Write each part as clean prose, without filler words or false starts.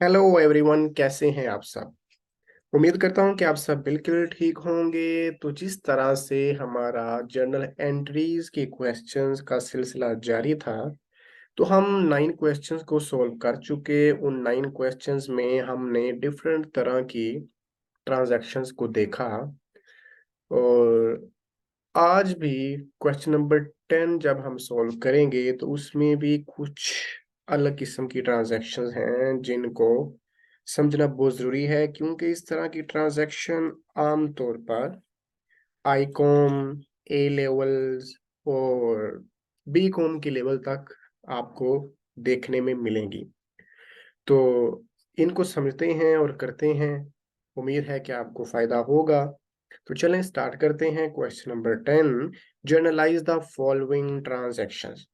Hello everyone, कैसे हैं आप सब। उम्मीद करता हूं कि आप सब बिल्कुल ठीक होंगे। तो जिस तरह से हमारा जर्नल एंट्रीज के क्वेश्चंस का सिलसिला जारी था, तो हम 9 क्वेश्चंस को सॉल्व कर चुके। उन 9 क्वेश्चंस में हमने डिफरेंट तरह की ट्रांजैक्शंस को देखा। और आज भी क्वेश्चन नंबर 10 जब हम सॉल्व करेंगे तो उसमें भी कुछ अलग किस्म की ट्रांजैक्शंस हैं जिनको समझना बहुत जरूरी है, क्योंकि इस तरह की ट्रांजैक्शन आमतौर पर आईकॉम, ए लेवल्स और बी कॉम के लेवल तक आपको देखने में मिलेंगी। तो इनको समझते हैं और करते हैं। उम्मीद है कि आपको फायदा होगा। तो चलें स्टार्ट करते हैं। Question number 10, generalized the following transactions.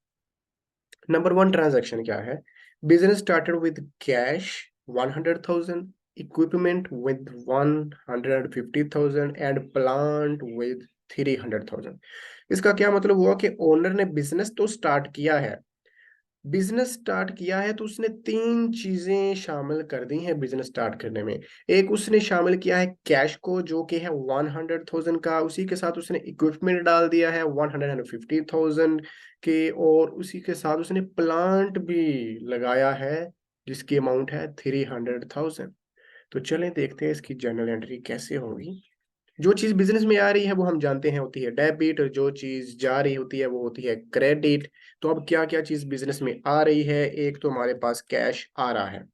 Number 1 transaction क्या है? Business started with cash 100,000, equipment with 150,000 and plant with 300,000। इसका क्या मतलब हुआ कि ओनर ने बिजनेस तो स्टार्ट किया है। बिजनेस स्टार्ट किया है तो उसने 3 चीजें शामिल कर दी हैं बिजनेस स्टार्ट करने में। एक, उसने शामिल किया है कैश को, जो कि है 100,000 का। उसी के साथ उसने इक्विपमेंट डाल दिया है 150,000 के, और उसी के साथ उसने प्लांट भी लगाया है जिसकी अमाउंट है 300,000। तो चलें देखते हैं इसकी जर्नल एंट्री कैसे होगी। जो चीज बिजनेस में आ रही है वो हम जानते हैं होती है डेबिट, और जो चीज जा रही होती है वो होती है क्रेडिट। तो अब क्या क्या चीज बिजनेस में आ रही है? एक तो हमारे पास कैश आ रहा है,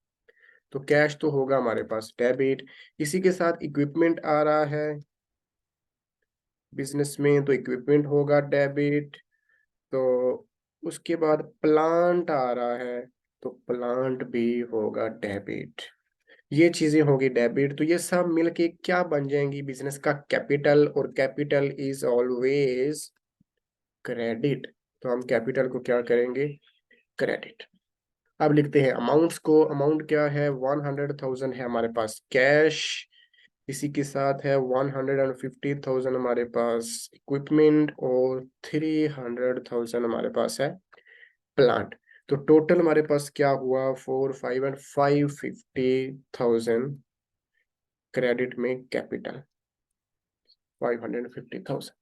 तो कैश तो होगा हमारे पास डेबिट। इसी के साथ इक्विपमेंट आ रहा है बिजनेस में, तो इक्विपमेंट होगा डेबिट। तो उसके बाद प्लांट आ रहा है, तो प्लांट भी होगा डेबिट। ये चीजें होगी डेबिट। तो ये सब मिलके क्या बन जाएंगी? बिजनेस का कैपिटल, और कैपिटल इज ऑलवेज क्रेडिट। तो हम कैपिटल को क्या करेंगे? क्रेडिट। अब लिखते हैं अमाउंट्स को। अमाउंट क्या है? 100,000 है हमारे पास कैश। इसी के साथ है 150,000 हमारे पास इक्विपमेंट, और 300,000 हमारे पास है प्लांट। तो टोटल हमारे पास क्या हुआ? 4, 5 एंड 550,000 क्रेडिट में कैपिटल 550,000।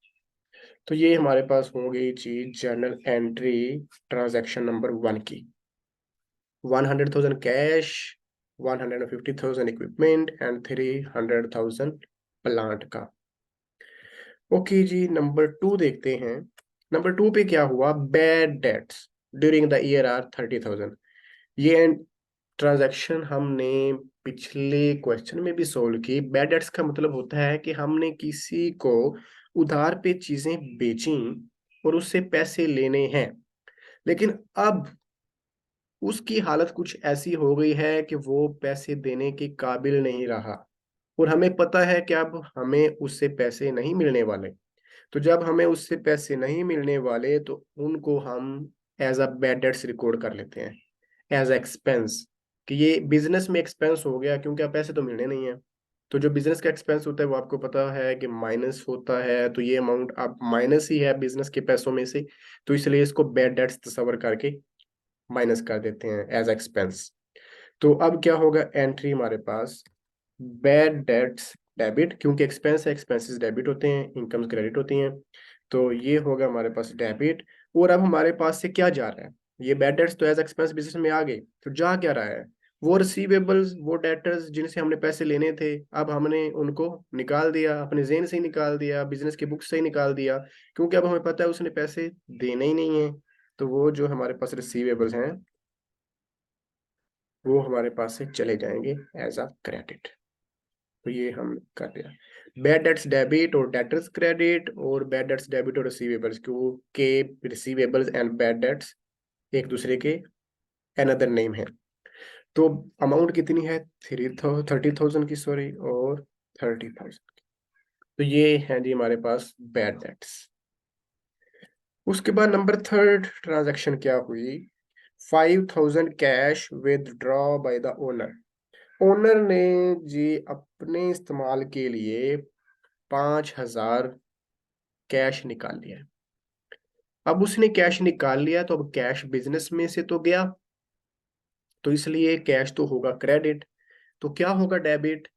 तो ये हमारे पास हो गई चीज जर्नल एंट्री ट्रांजैक्शन नंबर 1 की। 100,000 कैश, 150,000 इक्विपमेंट एंड 300,000 प्लांट का। ओके जी, नंबर 2 देखते हैं। नंबर 2 पे क्या हुआ? Bad debts during the year are 30,000। ये ट्रांजैक्शन हमने पिछले क्वेश्चन में भी सोल्व की। बैड डेट्स का मतलब होता है कि हमने किसी को उधार पे चीजें बेची और उससे पैसे लेने हैं, लेकिन अब उसकी हालत कुछ ऐसी हो गई है कि वो पैसे देने के काबिल नहीं रहा, और हमें पता है कि अब हमें उससे पैसे नहीं मिलने वाले। तो जब हमें उससे पैसे नहीं मिलने वाले तो उनको हम as a bad debts record कर लेते हैं, एज एक्सपेंस। कि ये बिजनेस में एक्सपेंस हो गया, क्योंकि अब पैसे तो मिलने नहीं है। तो जो बिजनेस का एक्सपेंस होता है वो आपको पता है कि माइनस होता है। तो ये अमाउंट अब माइनस ही है बिजनेस के पैसों में से, तो इसलिए इसको बैड डेट्स तस्वर करके माइनस कर देते हैं एज एक्सपेंस। तो अब क्या होगा? एंट्री हमारे पास बैड डेट्स डेबिट, क्योंकि एक्सपेंस है, एक्सपेंसेस डेबिट होते हैं, इनकम्स क्रेडिट होती हैं। तो ये होगा हमारे पास डेबिट। और अब हमारे पास से क्या जा रहा है? ये बैड डेट्स तो एज एक्सपेंस बिजनेस में आ गए, तो जा क्या रहा है? वो रिसीवेबल्स, वो डेटर्स जिनसे हमने पैसे लेने थे, अब हमने उनको निकाल दिया, अपने जेन से ही निकाल दिया, बिजनेस के बुक से ही निकाल दिया, क्योंकि अब हमें पता है उसने पैसे देने ही नहीं है। तो वो जो हमारे पास रिसीवेबल्स हैं वो हमारे पास से चले जाएंगे एज अ क्रेडिट। तो ये हम कर दिया। बैड डेट्स डेबिट और डेटर्स क्रेडिट, और बैड डेट्स डेबिट और रिसीवेबल्स, क्योंकि रिसीवेबल्स एंड बैड डेट्स एक दूसरे के अनदर नेम है। तो अमाउंट कितनी है? 30,000 की, सॉरी, और 30,000। तो ये है जी हमारे पास बैड डेट्स। उसके बाद नंबर 3 ट्रांजैक्शन क्या हुई? 5,000 cash withdraw by the owner. Owner ने जी अपने इस्तेमाल के लिए 5,000 कैश निकाल लिया। अब उसने कैश निकाल लिया, तो अब कैश बिजनेस में से तो गया, तो इसलिए कैश तो होगा क्रेडिट, तो क्या होगा डेबिट,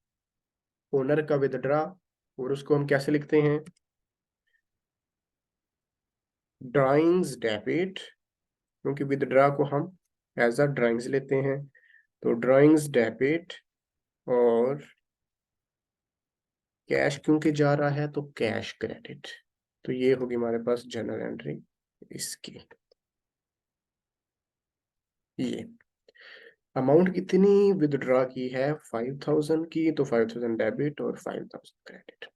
ओनर का विदड्रा, और उसको हम कैसे लिखते हैं, ड्राइंग्स डेबिट, क्योंकि विदड्रा को हम एज अ ड्राइंग्स लेते हैं, तो ड्राइंग्स डेबिट, और कैश क्योंकि जा रहा है तो कैश क्रेडिट। तो ये होगी हमारे पास जनरल एंट्री इसकी। ये अमाउंट कितनी विदड्रॉ की है 5000 की, तो 5000 डेबिट और 5000 क्रेडिट।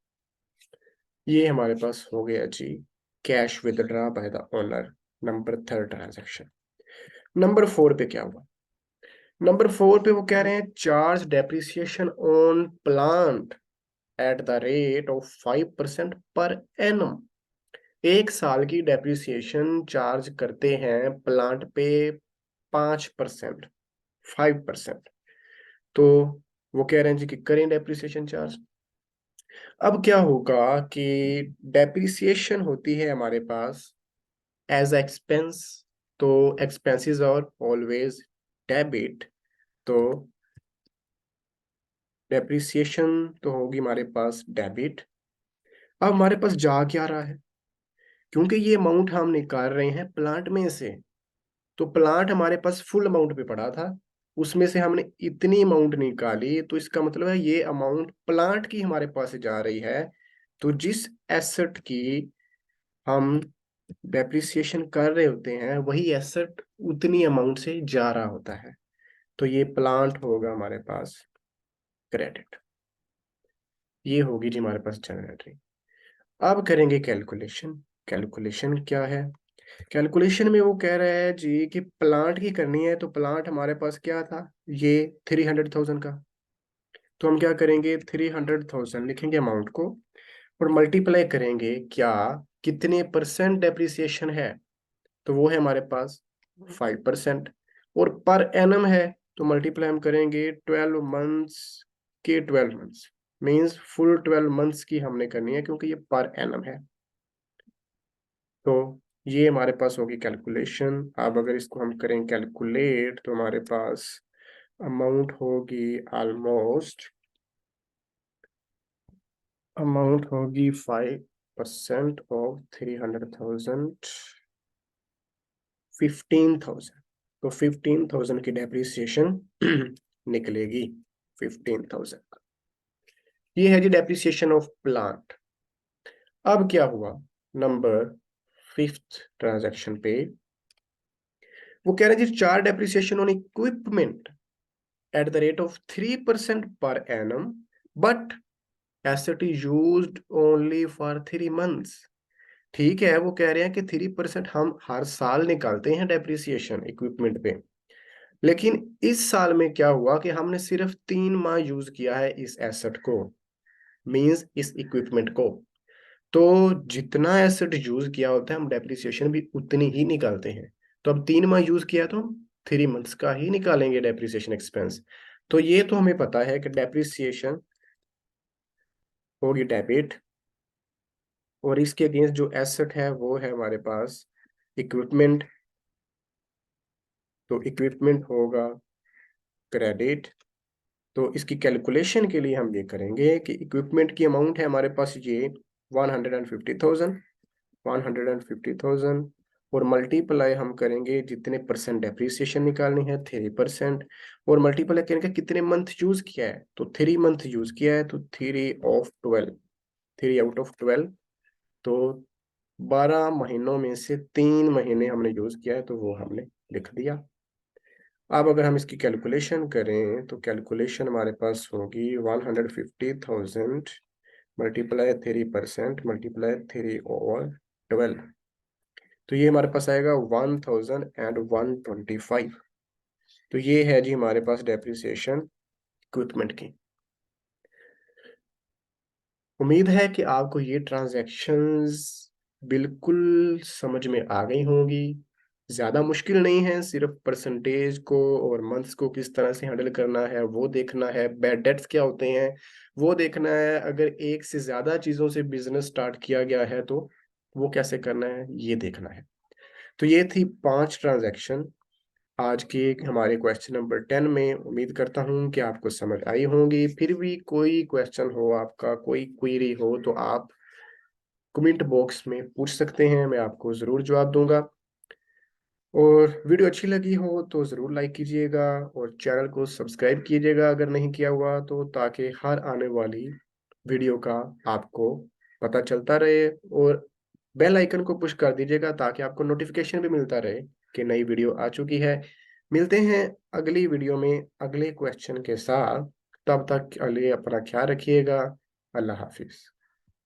ये हमारे पास हो गया जी cash withdraw by the owner, number 3rd transaction. Number 4 पे क्या हुआ, नंबर 4 पे वो कह रहे हैं charge depreciation on plant at the rate of 5% per annum. 1 साल की डेप्रिसिएशन चार्ज करते हैं प्लांट पे 5%, 5%। तो वो कह रहे हैं जी कि करें डेप्रिसिएशन चार्ज। अब क्या होगा कि डेप्रिसिएशन होती है हमारे पास एज एक्सपेंस, तो एक्सपेंसेस और ऑलवेज डेबिट, तो डेप्रिसिएशन तो होगी हमारे पास डेबिट। अब हमारे पास जा क्या रहा है, क्योंकि ये अमाउंट हम निकाल रहे हैं प्लांट में से, तो प्लांट हमारे पास फुल अमाउंट पे पड़ा था, उसमें से हमने इतनी अमाउंट निकाली, तो इसका मतलब है ये अमाउंट प्लांट की हमारे पास जा रही है। तो जिस एसेट की हम डेप्रिसिएशन कर रहे होते हैं वही एसेट उतनी अमाउंट से जा रहा होता है, तो ये प्लांट होगा हमारे पास क्रेडिट। ये होगी जी हमारे पास जनरल एंट्री। अब करेंगे कैलकुलेशन। कैलकुलेशन क्या है, कैलकुलेशन में वो कह रहा है जी कि प्लांट की करनी है, तो प्लांट हमारे पास क्या था, ये 300,000 का, तो हम क्या करेंगे 300,000 लिखेंगे अमाउंट को, और मल्टीप्लाई करेंगे क्या, कितने परसेंट डेप्रिसिएशन है, तो वो है हमारे पास 5%, और पर एनम है, तो मल्टीप्लाई हम करेंगे 12 मंथ्स के 12 मंथ्स, मींस फुल 12 मंथ्स की हमने करनी है क्योंकि ये पर एनम है। तो ये हमारे पास होगी कैलकुलेशन। अब अगर इसको हम करें कैलकुलेट, तो हमारे पास अमाउंट होगी ऑलमोस्ट, अमाउंट होगी 5% ऑफ 300,000, 15,000, तो 15,000 की डेप्रिसिएशन निकलेगी 15,000। ये है जी डेप्रिसिएशन ऑफ प्लांट। अब क्या हुआ, नंबर 5th ट्रांजैक्शन पे वो कह रहे हैं जी चार depreciation on equipment at the rate of 3% per annum, but asset is used only for 3 months। ठीक है, वो कह रहे हैं कि 3% हम हर साल निकालते हैं डेप्रिसिएशन इक्विपमेंट पे, लेकिन इस साल में क्या हुआ कि हमने सिर्फ 3 माह यूज किया है इस एसेट को, मींस इस इक्विपमेंट को, तो जितना एसेट यूज किया होता है हम डेप्रिसिएशन भी उतनी ही निकालते हैं। तो अब 3 माह यूज किया तो हम 3 मंथ्स का ही निकालेंगे डेप्रिसिएशन एक्सपेंस। तो ये तो हमें पता है कि डेप्रिसिएशन होगी डेबिट, और इसके अगेंस्ट जो एसेट है वो है हमारे पास इक्विपमेंट, तो इक्विपमेंट होगा क्रेडिट। तो इसकी कैलकुलेशन के लिए हम ये करेंगे कि इक्विपमेंट की अमाउंट है हमारे पास ये 150,000, 150,000, और मल्टीप्लाई हम करेंगे जितने परसेंट डेप्रिसिएशन निकालनी है 3%, और मल्टीप्लाई करेंगे कितने मंथ यूज किया है, तो 3 मंथ यूज किया है, तो 3/12, 3/12, तो 12 महीनों में से 3 महीने हमने यूज किया है, तो वो हमने लिख दिया। अब अगर हम इसकी कैलकुलेशन करें, तो कैलकुलेशन हमारे पास होगी 150,000 मल्टीप्लाई 3% मल्टीप्लाई 3/12, तो ये हमारे पास आएगा 1125। तो ये है जी हमारे पास डेप्रिसिएशन इक्विपमेंट की। उम्मीद है कि आपको ये ट्रांजैक्शंस बिल्कुल समझ में आ गई होंगी, ज्यादा मुश्किल नहीं है, सिर्फ परसेंटेज को और मंथ्स को किस तरह से हैंडल करना है वो देखना है, बैड डेट्स क्या होते हैं वो देखना है, अगर एक से ज्यादा चीजों से बिजनेस स्टार्ट किया गया है तो वो कैसे करना है ये देखना है। तो ये थी 5 ट्रांजैक्शन आज की हमारे क्वेश्चन नंबर 10 में उम्मीद करता हूं कि आपको समझ आई होंगी। फिर भी कोई क्वेश्चन हो, आपका कोई क्वेरी हो, तो आप कमेंट बॉक्स में पूछ सकते हैं, मैं आपको ज़रूर जवाब दूंगा। और वीडियो अच्छी लगी हो तो ज़रूर लाइक कीजिएगा और चैनल को सब्सक्राइब कीजिएगा अगर नहीं किया हुआ तो, ताकि हर आने वाली वीडियो का आपको पता चलता रहे। और बेल आइकन को पुश कर दीजिएगा ताकि आपको नोटिफिकेशन भी मिलता रहे कि नई वीडियो आ चुकी है। मिलते हैं अगली वीडियो में अगले क्वेश्चन के साथ। तब तक के लिए अपना ख्याल रखिएगा। अल्लाह हाफिज़।